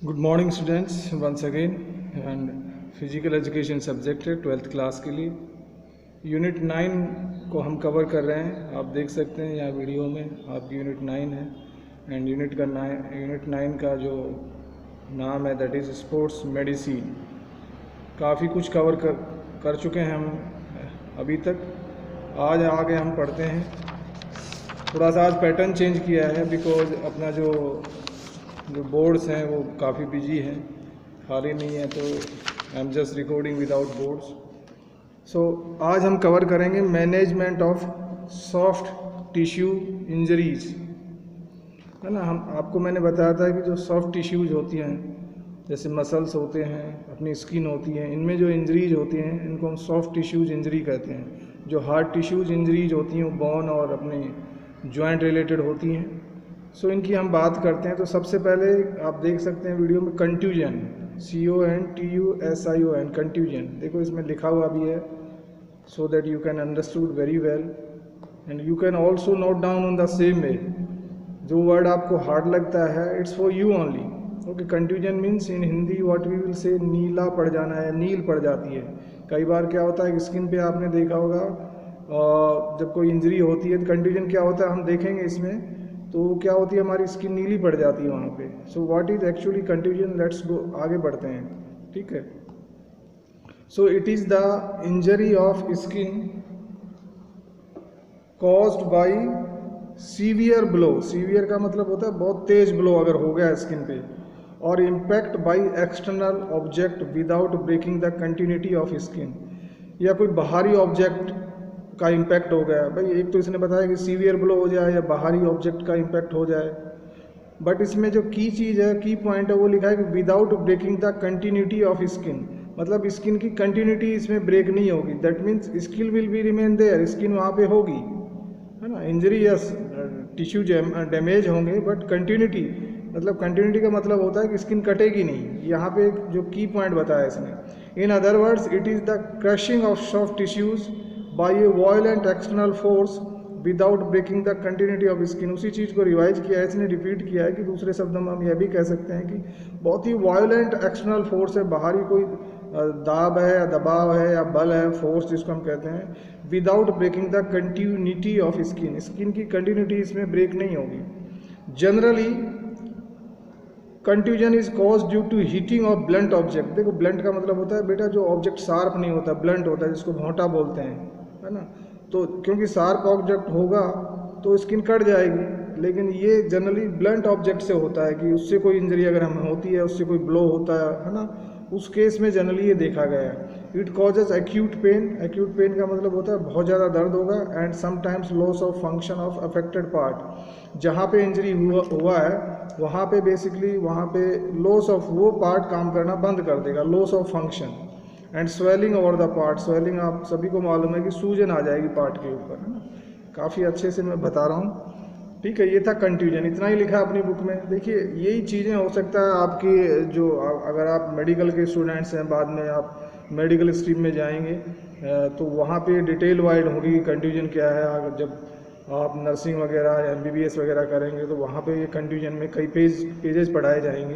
Good morning students once again and physical education subject है 12th class के लिए। Unit 9 को हम कवर कर रहे हैं। आप देख सकते हैं यहाँ वीडियो में आपकी यूनिट 9 है एंड यूनिट 9 का जो नाम है दैट इज़ स्पोर्ट्स मेडिसिन। काफ़ी कुछ कवर कर चुके हैं हम अभी तक। आज आगे हम पढ़ते हैं। थोड़ा सा आज पैटर्न चेंज किया है बिकॉज अपना जो बोर्ड्स हैं वो काफ़ी बिजी हैं, खाली नहीं है, तो I am just recording without boards. So आज हम कवर करेंगे management of soft tissue injuries, है ना। आपको मैंने बताया था कि जो सॉफ्ट टिश्यूज होती हैं जैसे मसल्स होते हैं, अपनी स्किन होती है, इनमें जो इंजरीज होती हैं इनको हम सॉफ्ट टिश्यूज इंजरी कहते हैं। जो हार्ड टिश्यूज इंजरीज होती हैं वो बोन और अपने जॉइंट रिलेटेड होती हैं। सो इनकी हम बात करते हैं। तो सबसे पहले आप देख सकते हैं वीडियो में कंट्यूजन, CONTUSION, कंट्यूजन। देखो इसमें लिखा हुआ भी है so that you can understood very well and you can also note down on the same way. जो वर्ड आपको हार्ड लगता है it's for you only. Okay, contusion means in Hindi what we will say नीला पड़ जाना है, नील पड़ जाती है। कई बार क्या होता है कि स्किन पे आपने देखा होगा जब कोई इंजरी होती है तो कंट्यूजन क्या होता है हम देखेंगे इसमें, तो क्या होती है हमारी स्किन नीली पड़ जाती है वहाँ पे। So what is actually contusion, let's go आगे बढ़ते हैं, ठीक है। So it is the injury of skin caused by severe blow. Severe का मतलब होता है बहुत तेज ब्लो अगर हो गया स्किन पे, और impact by external object without breaking the continuity of skin. या कोई बाहरी ऑब्जेक्ट का इम्पैक्ट हो गया। भाई एक तो इसने बताया कि सीवियर ब्लो हो जाए या बाहरी ऑब्जेक्ट का इम्पैक्ट हो जाए, बट इसमें जो की चीज़ है, की पॉइंट है, वो लिखा है कि without breaking the continuity of skin. मतलब स्किन की कंटिन्यूटी इसमें ब्रेक नहीं होगी। That means skin will be remain there, skin वहाँ पे होगी, है ना। इंजरी या टिश्यू डैमेज होंगे बट कंटिन्यूटी, मतलब कंटिन्यूटी का मतलब होता है कि स्किन कटेगी नहीं। यहाँ पे जो की पॉइंट बताया इसने, in other words it is the crushing of soft tissues by a violent external force without breaking the continuity of skin. उसी चीज़ को रिवाइज किया है इसने, रिपीट किया है कि दूसरे शब्दों में हम यह भी कह सकते हैं कि बहुत ही वायलेंट एक्सटर्नल फोर्स है, बाहरी कोई दाब है या दबाव है या बल है, फोर्स जिसको हम कहते हैं, without breaking the continuity of skin. Skin की कंटिन्यूटी इसमें ब्रेक नहीं होगी। Generally contusion is cause due to heating of blunt object. देखो ब्लंट का मतलब होता है बेटा जो ऑब्जेक्ट शार्प नहीं होता, ब्लंट होता है, जिसको भौंटा बोलते हैं, है ना। तो क्योंकि शार्प ऑब्जेक्ट होगा तो स्किन कट जाएगी, लेकिन ये जनरली ब्लंट ऑब्जेक्ट से होता है कि उससे कोई इंजरी अगर हमें होती है, उससे कोई ब्लो होता है ना, उस केस में जनरली ये देखा गया है। It causes acute pain. Acute pain का मतलब होता है बहुत ज़्यादा दर्द होगा, and sometimes loss of function of affected part. जहाँ पे इंजरी हुआ है वहाँ पे बेसिकली वहाँ पे लॉस ऑफ वो पार्ट काम करना बंद कर देगा, loss of function, and swelling over the part. Swelling आप सभी को मालूम है कि सूजन आ जाएगी पार्ट के ऊपर, है ना। काफ़ी अच्छे से मैं बता रहा हूँ, ठीक है। ये था कंट्यूजन, इतना ही लिखा है अपनी बुक में। देखिए यही चीज़ें हो सकता है आपकी जो अगर आप मेडिकल के स्टूडेंट्स हैं, बाद में आप मेडिकल स्ट्रीम में जाएंगे तो वहाँ पे डिटेल वाइड होगी कंट्यूजन क्या है। अगर जब आप नर्सिंग वगैरह या MBBS वगैरह करेंगे तो वहाँ पे ये कंट्यूजन में कई पेजेस पढ़ाए जाएंगे,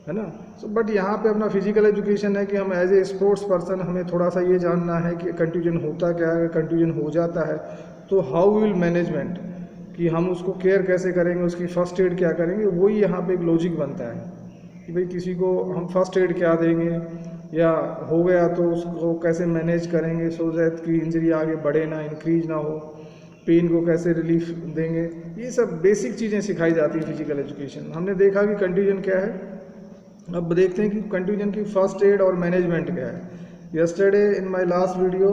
है ना। सो बट यहाँ पे अपना फिजिकल एजुकेशन है कि हम एज ए स्पोर्ट्स पर्सन हमें थोड़ा सा ये जानना है कि कंट्यूजन होता क्या है। कंट्यूजन हो जाता है तो हाउ विल मैनेजमेंट, कि हम उसको केयर कैसे करेंगे, उसकी फ़र्स्ट एड क्या करेंगे, वही यहाँ पे एक लॉजिक बनता है कि भाई किसी को हम फर्स्ट एड क्या देंगे, या हो गया तो उसको कैसे मैनेज करेंगे सो दैट कि इंजरी आगे बढ़े ना, इंक्रीज ना हो, पेन को कैसे रिलीफ देंगे। ये सब बेसिक चीज़ें सिखाई जाती है फिजिकल एजुकेशन। हमने देखा कि कंट्यूजन क्या है, अब देखते हैं कि कंट्यूजन की फर्स्ट एड और मैनेजमेंट क्या है। Yesterday in my last video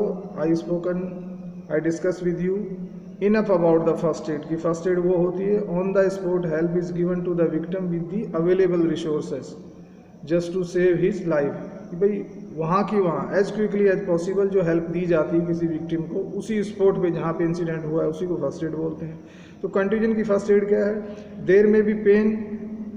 I discuss with you enough about the first aid. की फर्स्ट एड वो होती है on the spot help is given to the victim with the available resources just to save his life. कि भाई वहाँ की वहाँ as quickly as possible जो हेल्प दी जाती है किसी विक्टिम को उसी स्पॉट पे जहाँ पे इंसिडेंट हुआ है उसी को फर्स्ट एड बोलते हैं। तो कंट्यूजन की फर्स्ट एड क्या है, देर में भी पेन,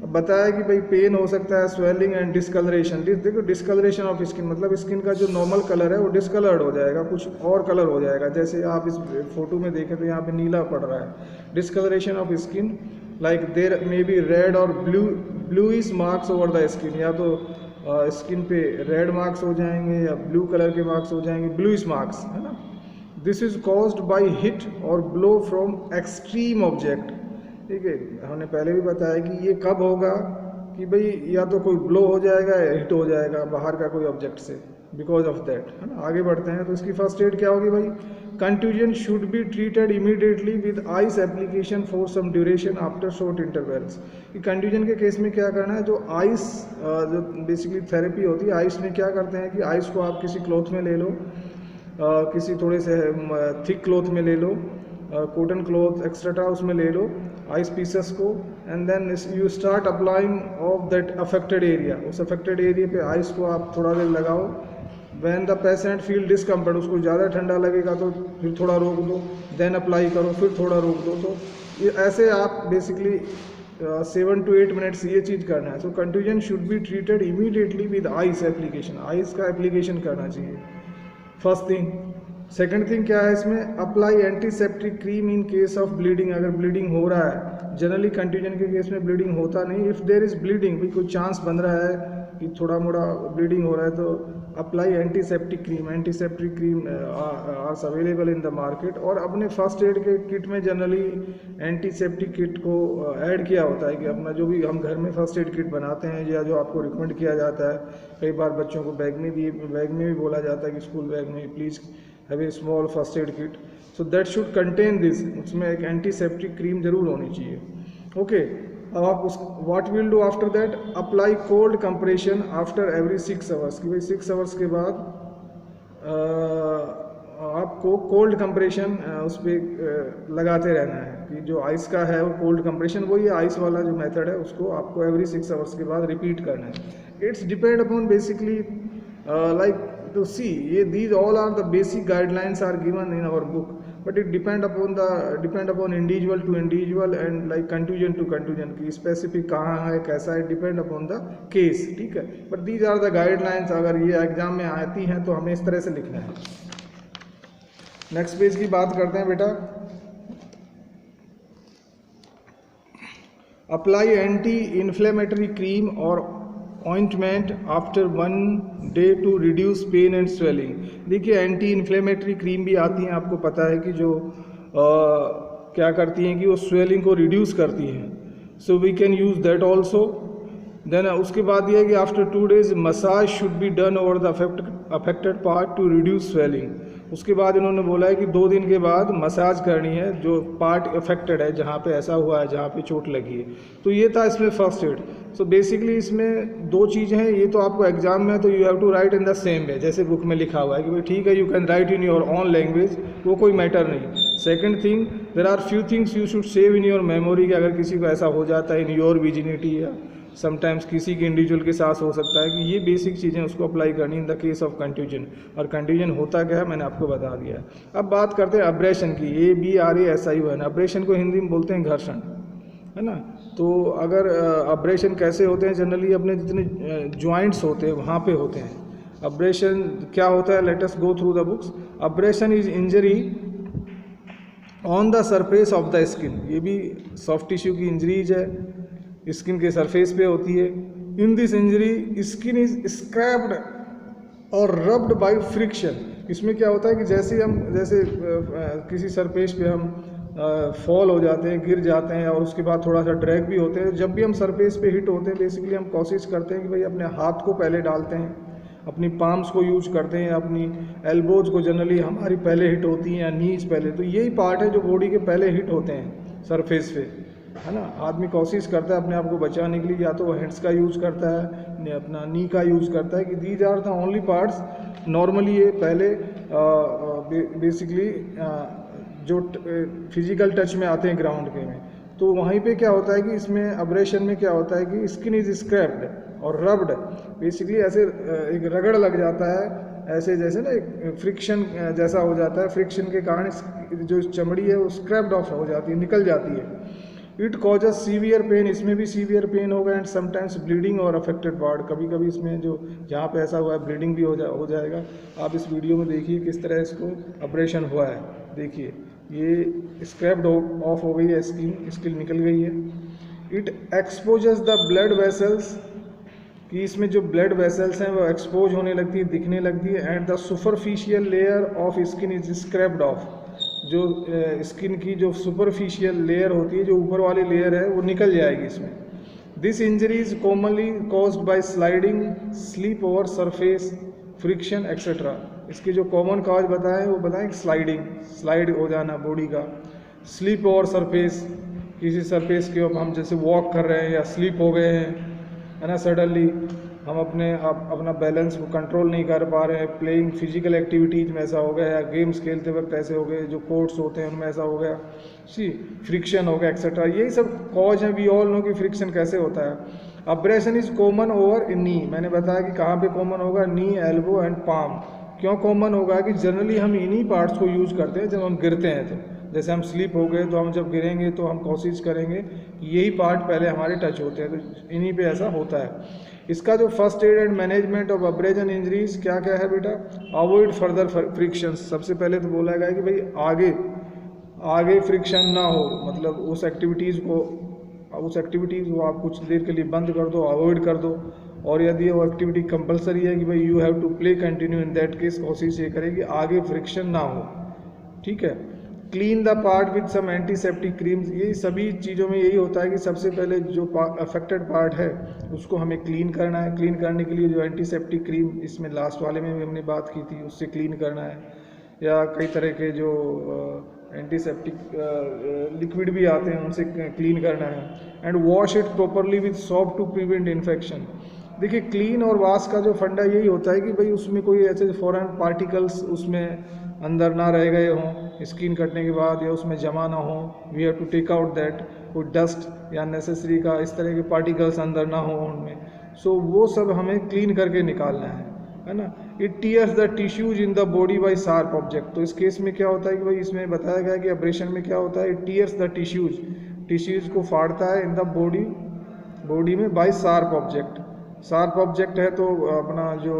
बताया कि भाई पेन हो सकता है, स्वेलिंग एंड डिस्कलरेशन। देखो डिस्कलरेशन ऑफ स्किन मतलब स्किन का जो नॉर्मल कलर है वो डिस्कलर्ड हो जाएगा, कुछ और कलर हो जाएगा। जैसे आप इस फोटो में देखें तो यहाँ पे नीला पड़ रहा है, discoloration of skin. Like there may be red or bluish marks over the skin, या तो स्किन पे रेड मार्क्स हो जाएंगे या ब्लू कलर के मार्क्स हो जाएंगे, ब्लूइश मार्क्स, है ना। This is caused bye hit और ब्लो फ्रॉम एक्सट्रीम ऑब्जेक्ट, ठीक है। हमने पहले भी बताया कि ये कब होगा कि भाई या तो कोई ब्लो हो जाएगा या हिट हो जाएगा बाहर का कोई ऑब्जेक्ट से, बिकॉज ऑफ दैट, है ना। आगे बढ़ते हैं, तो इसकी फर्स्ट एड क्या होगी भाई, contusion should be treated immediately with ice application for some duration after short intervals. कि कंट्यूजन के केस में क्या करना है, जो आइस जो बेसिकली थेरेपी होती है आइस में, क्या करते हैं कि आइस को आप किसी क्लॉथ में ले लो, किसी थोड़े से थिक क्लॉथ में ले लो, कॉटन क्लॉथ एक्सेट्रा उसमें ले लो आइस पीसेस को, and then you start applying of that affected area, उस अफेक्टेड एरिया पे आइस को आप थोड़ा देर लगाओ। When the patient feel discomfort, उसको ज़्यादा ठंडा लगेगा तो फिर थोड़ा रोक दो, देन अप्लाई करो, फिर थोड़ा रोक दो। तो ये ऐसे आप बेसिकली 7 to 8 मिनट्स ये चीज़ करना है। तो contusion should be treated immediately with ice application, ice का एप्लीकेशन करना चाहिए, फर्स्ट थिंग। सेकंड थिंग क्या है इसमें, apply antiseptic cream in case of bleeding, अगर ब्लीडिंग हो रहा है, जनरली कंट्यूजन के केस में ब्लीडिंग होता नहीं, इफ़ देयर इज ब्लीडिंग, भी कोई चांस बन रहा है कि थोड़ा मोड़ा ब्लीडिंग हो रहा है, तो apply antiseptic cream, antiseptic cream are available in the market. और अपने फर्स्ट एड के किट में जनरली एंटीसेप्टिक किट को ऐड किया होता है, कि अपना जो भी हम घर में फर्स्ट एड किट बनाते हैं या जो आपको रिकमेंड किया जाता है, कई बार बच्चों को बैग में भी बोला जाता है कि स्कूल बैग में please have a small first aid kit, so that should contain this, उसमें एक एंटीसेप्टिक क्रीम जरूर होनी चाहिए, ओके। अब आप उस what will do after that, apply cold compression after every 6 hours, कि भाई 6 आवर्स के बाद आपको कोल्ड कंप्रेशन उस पर लगाते रहना है, कि जो आइस का है वो कोल्ड कंप्रेशन, वही है आइस वाला जो मेथड है, उसको आपको एवरी 6 आवर्स के बाद रिपीट करना है। It's depend upon basically like to see, these all are the basic guidelines are given in our book, but it depend upon individual to individual and like contusion to contusion, कि specific कहाँ है कैसा है, depend upon the case, ठीक है। but these are the guidelines, अगर ये exam में आती हैं तो हमें इस तरह से लिखना है। नेक्स्ट पेज की बात करते हैं बेटा, अप्लाई एंटी इन्फ्लेमेटरी क्रीम और ointment after 1 day to reduce pain and swelling. देखिए एंटी इन्फ्लेमेटरी क्रीम भी आती हैं, आपको पता है कि जो क्या करती हैं कि वो स्वेलिंग को रिड्यूस करती हैं, so we can use that also. Then उसके बाद ये है कि after 2 days massage should be done over the affected part to reduce swelling. उसके बाद इन्होंने बोला है कि 2 दिन के बाद मसाज करनी है जो पार्ट अफेक्टेड है, जहाँ पे ऐसा हुआ है, जहाँ पे चोट लगी है। तो ये था इसमें फर्स्ट एड। सो बेसिकली इसमें 2 चीज़ें हैं, ये तो आपको एग्जाम में तो you have to write in the same way, जैसे बुक में लिखा हुआ है कि भाई ठीक है you can write in your own language, वो कोई मैटर नहीं। Second thing, there are few things you should save in your memory, कि अगर किसी को ऐसा हो जाता है इन योर विजिनिटी या समटाइम्स किसी के इंडिविजुअल के साथ हो सकता है, कि ये बेसिक चीज़ें उसको अप्लाई करनी in the case of contusion. और कंट्यूजन होता क्या है मैंने आपको बता दिया है। अब बात करते हैं अब्रेशन की, ABRASION। अब्रेशन को हिंदी में बोलते हैं घर्षण, है ना। तो अगर अब्रेशन कैसे होते हैं, जनरली अपने जितने जॉइंट्स होते हैं वहाँ पे होते हैं। अब्रेशन क्या होता है, let us go through the books. Abrasion is injury on the surface of the skin, ये भी सॉफ्ट टिश्यू की इंजरीज है, स्किन के सरफेस पे होती है। In this injury skin is scraped और रब्ड बाय फ्रिक्शन। इसमें क्या होता है कि जैसे किसी सरफेस पे हम फॉल हो जाते हैं, गिर जाते हैं, और उसके बाद थोड़ा सा ड्रैग भी होते हैं। जब भी हम सरफेस पे हिट होते हैं, बेसिकली हम कोशिश करते हैं कि भाई अपने हाथ को पहले डालते हैं, अपनी पाम्स को यूज करते हैं, अपनी एल्बोज को जनरली हमारी पहले हिट होती हैं, या नीज पहले। तो यही पार्ट है जो बॉडी के पहले हिट होते हैं सरफेस पे, है ना। आदमी कोशिश करता है अपने आप को बचाने के लिए, या तो वो हैंड्स का यूज़ करता है, अपना नी का यूज़ करता है, कि these are the only parts normally ये पहले बेसिकली जो फिजिकल टच में आते हैं ग्राउंड के में। तो वहीं पे क्या होता है कि इसमें अब्रेशन में क्या होता है कि स्किन इज स्क्रैप्ड और रब्ड, बेसिकली ऐसे एक रगड़ लग जाता है, ऐसे जैसे ना एक फ्रिक्शन जैसा हो जाता है, फ्रिक्शन के कारण जो चमड़ी है वो स्क्रैप्ड ऑफ हो जाती है, निकल जाती है। इट कॉजेज सीवियर पेन, इसमें भी सीवियर पेन होगा, एंड समटाइम्स ब्लीडिंग और अफेक्टेड पार्ट, कभी कभी इसमें जो जहाँ पे ऐसा हुआ है ब्लीडिंग भी हो जाएगा। आप इस वीडियो में देखिए किस तरह इसको ऑपरेशन हुआ है। देखिए ये स्क्रैप्ड ऑफ हो गई है, स्किन निकल गई है। It exposes the blood vessels, कि इसमें जो ब्लड वेसल्स हैं वो एक्सपोज होने लगती है, दिखने लगती है। And the superficial layer of skin is scraped of, जो स्किन की जो सुपरफिशियल लेयर होती है, जो ऊपर वाली लेयर है, वो निकल जाएगी इसमें। This injury is commonly caused by sliding, slip over surface, friction etcetera. इसके जो कॉमन काज बताएं वो बताएं, स्लाइडिंग, स्लाइड हो जाना बॉडी का, स्लिप ओवर सरफेस, किसी सरफेस के ऊपर हम जैसे वॉक कर रहे हैं या स्लिप हो गए हैं, है ना, सडनली हम अपना बैलेंस को कंट्रोल नहीं कर पा रहे हैं, प्लेइंग फिजिकल एक्टिविटीज़ में ऐसा हो गया, या गेम्स खेलते वक्त ऐसे हो गए, जो कोर्ट्स होते हैं उनमें ऐसा हो गया, सी फ्रिक्शन हो गया एक्सेट्रा। यही सब कॉज है। वी ऑल नो कि फ्रिक्शन कैसे होता है। अब्रेशन इज कॉमन ओवर नी, मैंने बताया कि कहाँ पे कॉमन होगा, नी, एल्बो एंड पाम। क्यों कॉमन होगा कि जनरली हम इन्हीं पार्ट्स को यूज करते हैं जब हम गिरते हैं। तो जैसे हम स्लिप हो गए तो हम जब गिरेंगे तो हम कोशिश करेंगे कि यही पार्ट पहले हमारे टच होते हैं, तो इन्हीं पे ऐसा होता है। इसका जो first aid and management of abrasion injuries क्या क्या है बेटा, अवॉइड फर्दर फ्रिक्शन। सबसे पहले तो बोला गया कि भाई आगे फ्रिक्शन ना हो, मतलब उस एक्टिविटीज़ को आप कुछ देर के लिए बंद कर दो, अवॉइड कर दो। और यदि वो एक्टिविटी कंपलसरी है कि भाई you have to play continue, in that case कोशिश ये करें कि आगे फ्रिक्शन ना हो, ठीक है। Clean the part with some antiseptic creams, ये सभी चीज़ों में यही होता है कि सबसे पहले जो अफेक्टेड पार्ट है उसको हमें क्लीन करना है। क्लीन करने के लिए जो एंटीसेप्टिक क्रीम, इसमें लास्ट वाले में भी हमने बात की थी, उससे क्लीन करना है, या कई तरह के जो एंटीसेप्टिक लिक्विड भी आते हैं उनसे क्लीन करना है। And wash it properly with soap to prevent infection. देखिए क्लीन और वॉश का जो फंडा यही होता है कि भाई उसमें कोई ऐसे फॉरेन पार्टिकल्स उसमें अंदर ना रह गए हों स्किन कटने के बाद, या उसमें जमा ना हो। We have to take out that, कोई डस्ट या नेसेसरी का इस तरह के पार्टिकल्स अंदर ना हो उनमें। सो वो सब हमें क्लीन करके निकालना है ना। It tears the tissues in the body by sharp object. तो इस केस में क्या होता है कि भाई इसमें बताया गया कि अब्रेशन में क्या होता है, इट टीयर्स द टिश्यूज को फाड़ता है इन द बॉडी में bye sharp object. Sharp object है तो अपना जो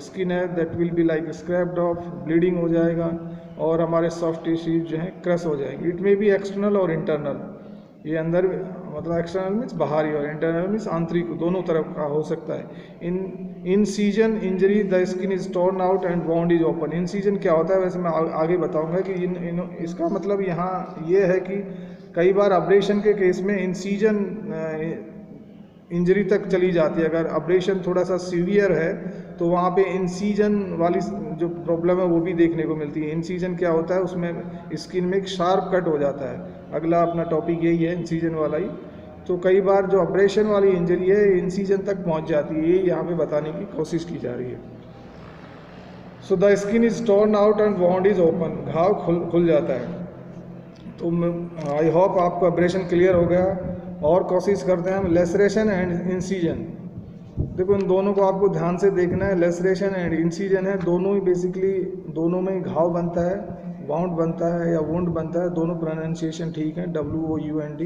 स्किन है that will be like scraped of, bleeding हो जाएगा, और हमारे सॉफ्ट टिश्यूज जो हैं क्रश हो जाएंगे। इट मे बी एक्सटर्नल और इंटरनल, ये अंदर मतलब एक्सटर्नल मीन्स बाहरी और इंटरनल मीन्स आंतरिक, दोनों तरफ का हो सकता है। इन season injury the skin is torn out and wound is open. In season क्या होता है, वैसे मैं आगे बताऊंगा कि इसका मतलब यहाँ ये है कि कई बार अब्रेशन के केस में इन सीजन इंजरी तक चली जाती है। अगर अब्रेशन थोड़ा सा सीवियर है तो वहाँ पे इंसीजन वाली जो प्रॉब्लम है वो भी देखने को मिलती है। इंसीजन क्या होता है, उसमें स्किन में एक शार्प कट हो जाता है। अगला अपना टॉपिक यही है, इंसीजन वाला ही। तो कई बार जो अब्रेशन वाली इंजरी है इंसीजन तक पहुँच जाती है, ये यहाँ पे बताने की कोशिश की जा रही है। So the skin is torn out and wound is open, घाव खुल जाता है। तो आई होप आपको अब्रेशन क्लियर हो गया। और कोशिश करते हैं हम लेसरेशन एंड इंसीजन। देखो इन दोनों को आपको ध्यान से देखना है। लेसरेशन एंड इंसीजन है, दोनों ही बेसिकली दोनों में घाव बनता है, वाउंड बनता है या वुंड बनता है, दोनों प्रोनाउंसिएशन ठीक है, WOUND।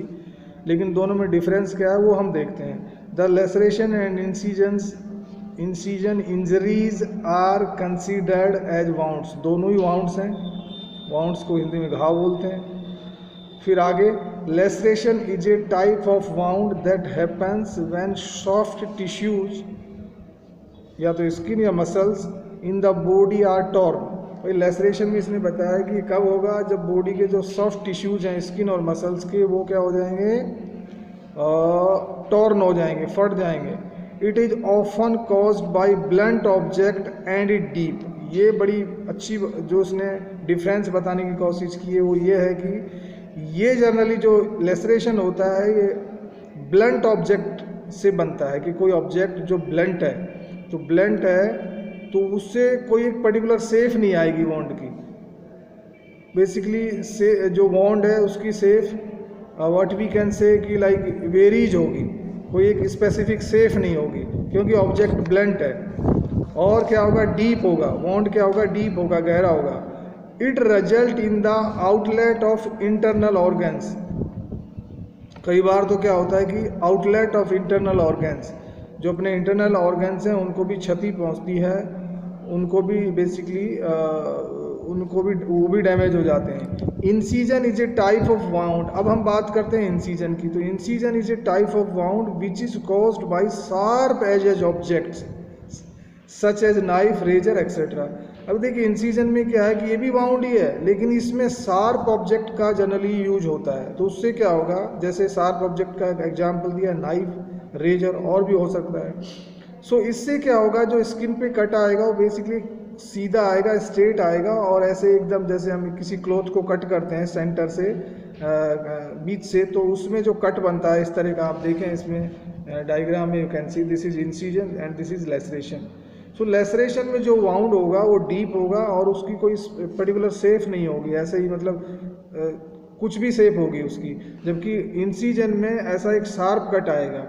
लेकिन दोनों में डिफरेंस क्या है वो हम देखते हैं। The laceration and incision injuries are considered as wounds, दोनों ही वाउंड्स हैं, वाउंड्स को हिंदी में घाव बोलते हैं। फिर आगे, laceration is a type of wound that happens when soft tissues, या तो स्किन या muscles in the body are torn. भाई लेसरेशन में इसने बताया कि कब होगा, जब बॉडी के जो सॉफ्ट टिश्यूज हैं स्किन और मसल्स के, वो क्या हो जाएंगे, टॉर्न हो जाएंगे, फट जाएंगे। It is often caused by blunt object and it deep. ये बड़ी अच्छी जो उसने डिफरेंस बताने की कोशिश की है वो ये है कि ये जनरली जो लेसरेशन होता है ये ब्लंट ऑब्जेक्ट से बनता है, कि कोई ऑब्जेक्ट जो ब्लंट है, तो ब्लंट है तो उससे कोई एक पर्टिकुलर सेफ नहीं आएगी वॉन्ड की। बेसिकली से जो वॉन्ड है उसकी safe what we can say कि लाइक वेरीज होगी, कोई एक स्पेसिफिक सेफ नहीं होगी क्योंकि ऑब्जेक्ट ब्लंट है। और क्या होगा, डीप होगा, वॉन्ड क्या होगा, डीप होगा, गहरा होगा। It result in the outlet of internal organs. कई बार तो क्या होता है कि आउटलेट ऑफ इंटरनल ऑर्गन्स, जो अपने इंटरनल ऑर्गन्स हैं उनको भी क्षति पहुंचती है, उनको भी बेसिकली उनको भी वो भी डैमेज हो जाते हैं। Incision is a type of wound. अब हम बात करते हैं इंसीजन की। तो incision is a type of wound which is caused by sharp edges objects such as knife, razor etcetera. अब देखिए इंसीजन में क्या है कि ये भी वाउंड ही है, लेकिन इसमें शार्प ऑब्जेक्ट का जनरली यूज होता है। तो उससे क्या होगा, जैसे शार्प ऑब्जेक्ट का एग्जाम्पल दिया नाइफ, रेजर, और भी हो सकता है। सो इससे क्या होगा, जो स्किन पे कट आएगा वो बेसिकली सीधा आएगा, स्ट्रेट आएगा, और ऐसे एकदम जैसे हम किसी क्लॉथ को कट करते हैं सेंटर से बीच से, तो उसमें जो कट बनता है इस तरह का, आप देखें इसमें डायग्राम में you can see this is incision and this is laceration. So laceration में जो वाउंड होगा वो डीप होगा और उसकी कोई पर्टिकुलर शेप नहीं होगी, ऐसे ही मतलब कुछ भी शेप होगी उसकी, जबकि इंसीजन में ऐसा एक शार्प कट आएगा,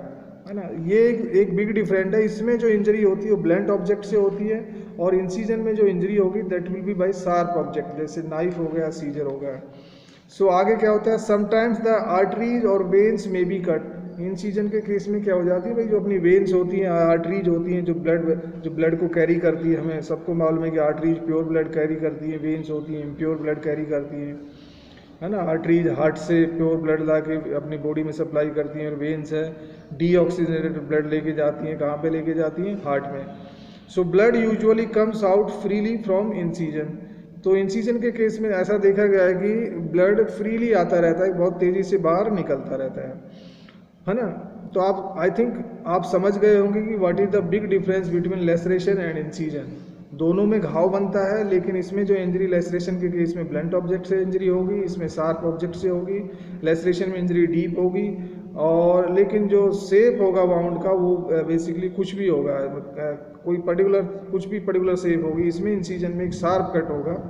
है ना। ये एक बिग डिफरेंट है। इसमें जो इंजरी होती है वो ब्लंट ऑब्जेक्ट से होती है, और इंसीजन में जो इंजरी होगी that will be bye sharp object, जैसे नाइफ हो गया, सीजर हो गया। सो आगे क्या होता है, समटाइम्स द आर्टरीज और वेन्स में बी कट। इंसीजन के केस में क्या हो जाती है भाई, जो अपनी वेन्स होती हैं, आर्टरीज होती हैं, जो ब्लड को कैरी करती है, हमें सबको मालूम है कि आर्टरीज प्योर ब्लड कैरी करती है, वेन्स होती हैं इम्प्योर ब्लड कैरी करती हैं, है ना। आर्टरीज हार्ट से प्योर ब्लड ला के अपनी बॉडी में सप्लाई करती हैं, और वेन्स है डीऑक्सीजनेटेड ब्लड लेके जाती हैं, कहाँ पे लेके जाती हैं, हार्ट में। So blood usually comes out freely from incision. तो इंसीजन के केस में ऐसा देखा गया है कि ब्लड फ्रीली आता रहता है, बहुत तेज़ी से बाहर निकलता रहता है ना। तो आप आई थिंक आप समझ गए होंगे कि what is the big difference between laceration and incision. दोनों में घाव बनता है, लेकिन इसमें जो इंजरी लेसरेशन के केस में ब्लंट ऑब्जेक्ट से इंजरी होगी, इसमें शार्प ऑब्जेक्ट से होगी। लेसरेशन में इंजरी डीप होगी, और लेकिन जो शेप होगा वाउंड का वो बेसिकली कुछ भी होगा, कोई पर्टिकुलर कुछ भी पर्टिकुलर शेप होगी। इसमें इंसीजन में एक शार्प कट होगा,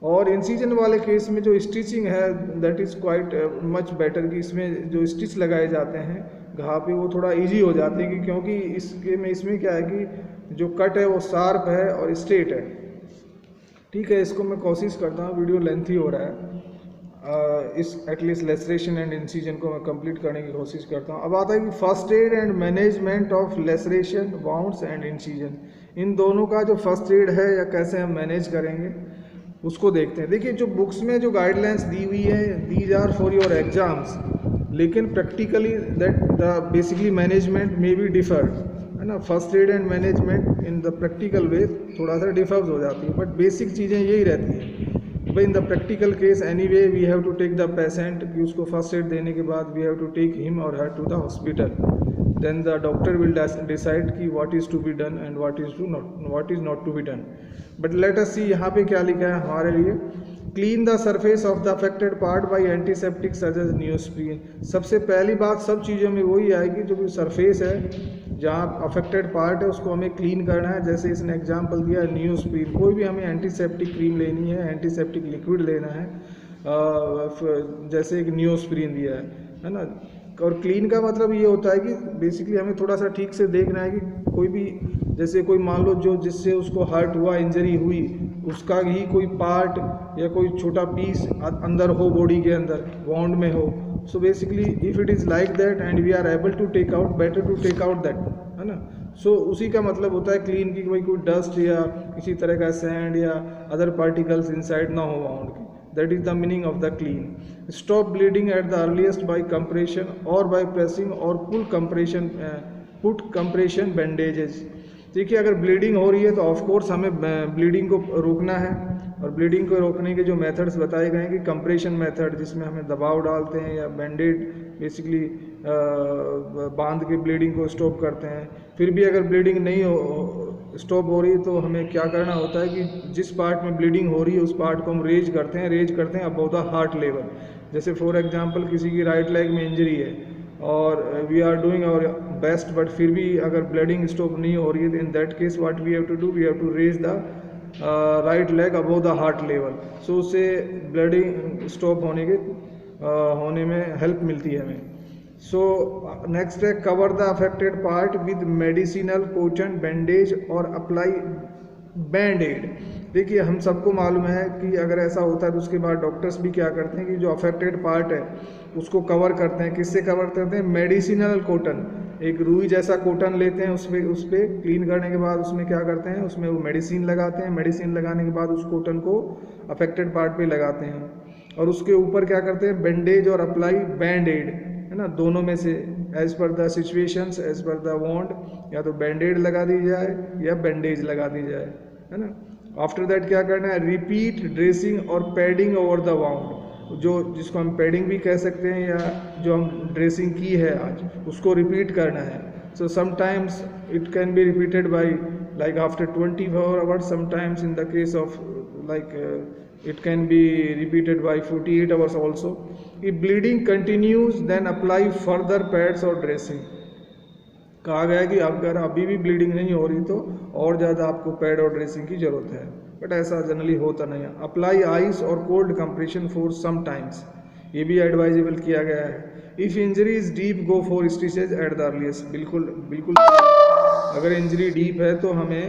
और इंसीजन वाले केस में जो स्टिचिंग है that is quite much better, कि इसमें जो स्टिच लगाए जाते हैं घाव पे वो थोड़ा इजी हो जाते हैं, क्योंकि इसमें क्या है कि जो कट है वो शार्प है और स्ट्रेट है। ठीक है, इसको मैं कोशिश करता हूँ, वीडियो लेंथी हो रहा है, इस एटलीस्ट लेसरेशन एंड इंसीजन को मैं कंप्लीट करने की कोशिश करता हूँ। अब आता है कि first aid and management of laceration, wounds and incision. इन दोनों का जो फर्स्ट एड है या कैसे हम मैनेज करेंगे उसको देखते हैं। देखिए जो बुक्स में जो गाइडलाइंस दी हुई है, these are for your exams, लेकिन practically that the basically management may be differ, है ना। First aid and management in the practical way थोड़ा सा डिफर्स हो जाती है, बट बेसिक चीज़ें यही रहती हैं भाई। In the practical case any way we have to take the patient, कि उसको फर्स्ट एड देने के बाद we have to take him or her to the hospital, then the doctor will decide कि what is to be done and what is not to be done. But let us see यहाँ पे क्या लिखा है हमारे लिए, clean the surface of the affected part by antiseptic such as Neosporin. सबसे पहली बात सब चीज़ों में वही आएगी, जो भी सरफेस है जहाँ अफेक्टेड पार्ट है उसको हमें क्लीन करना है। जैसे इसने एग्जांपल दिया न्यूस्प्रीन, कोई भी हमें एंटीसेप्टिक क्रीम लेनी है, एंटीसेप्टिक लिक्विड लेना है, जैसे एक न्यूस्प्रीन दिया है ना। और क्लीन का मतलब ये होता है कि बेसिकली हमें थोड़ा सा ठीक से देखना है कि कोई भी, जैसे कोई मान लो जो जिससे उसको हर्ट हुआ, इंजरी हुई, उसका ही कोई पार्ट या कोई छोटा पीस अंदर हो, बॉडी के अंदर वाउंड में हो। So basically if it is like that and we are able to take out, better to take out that, है ना। सो उसी का मतलब होता है क्लीन की, भाई कोई डस्ट या किसी तरह का सैंड या अदर पार्टिकल्स इनसाइड ना हो वाउंड की। That is the meaning of the clean. Stop bleeding at the earliest by compression or by pressing or put compression bandages. देखिए अगर ब्लीडिंग हो रही है तो ऑफ कोर्स हमें ब्लीडिंग को रोकना है, और ब्लीडिंग को रोकने के जो मेथड्स बताए गए हैं कि कंप्रेशन मेथड, जिसमें हमें दबाव डालते हैं या बैंडेड बेसिकली बांध के ब्लीडिंग को स्टॉप करते हैं। फिर भी अगर ब्लीडिंग नहीं स्टॉप हो रही तो हमें क्या करना होता है कि जिस पार्ट में ब्लीडिंग हो रही है उस पार्ट को हम रेज करते हैं अबव द हार्ट लेवल। जैसे फॉर एग्जांपल किसी की राइट लेग में इंजरी है और we are doing our best, but फिर भी अगर ब्लीडिंग स्टॉप नहीं हो रही है, in that case what we have to do, we have to raise the right leg above the heart level. So उससे ब्लीडिंग स्टॉप होने में हेल्प मिलती है हमें। सो नेक्स्ट है cover the affected part with medicinal cotton bandage और apply band add. देखिए हम सबको मालूम है कि अगर ऐसा होता है तो उसके बाद डॉक्टर्स भी क्या करते हैं कि जो अफेक्टेड पार्ट है उसको कवर करते हैं। किससे कवर करते हैं? मेडिसिनल कॉटन, एक रुई जैसा कॉटन लेते हैं, उस पर क्लीन करने के बाद उसमें क्या करते हैं, उसमें वो मेडिसिन लगाते हैं, मेडिसिन लगाने के बाद उस कॉटन को अफेक्टेड पार्ट पे लगाते हैं और उसके ऊपर क्या करते हैं, बैंडेज और अप्लाई बैंड एड, है ना, दोनों में से as per the situations, as per the want, या तो बैंडेड लगा दी जाए या बैंडेज लगा दी जाए, है ना। आफ्टर दैट क्या करना है, रिपीट ड्रेसिंग और पैडिंग ओवर द वाउंड, जो जिसको हम पैडिंग भी कह सकते हैं या जो हम ड्रेसिंग की है आज उसको रिपीट करना है। So sometimes it can be repeated bye like after 24 hours, sometimes in the case of like it can be repeated by 48 hours also. If bleeding continues then apply further pads or dressing. कहा गया है कि अगर अभी भी bleeding नहीं हो रही तो और ज़्यादा आपको पैड और ड्रेसिंग की ज़रूरत है, बट ऐसा जनरली होता नहीं है। अप्लाई आइस और cold compression for some times, ये भी एडवाइजेबल किया गया है। If injury is deep go for stitches at the earliest, बिल्कुल बिल्कुल अगर इंजरी डीप है तो हमें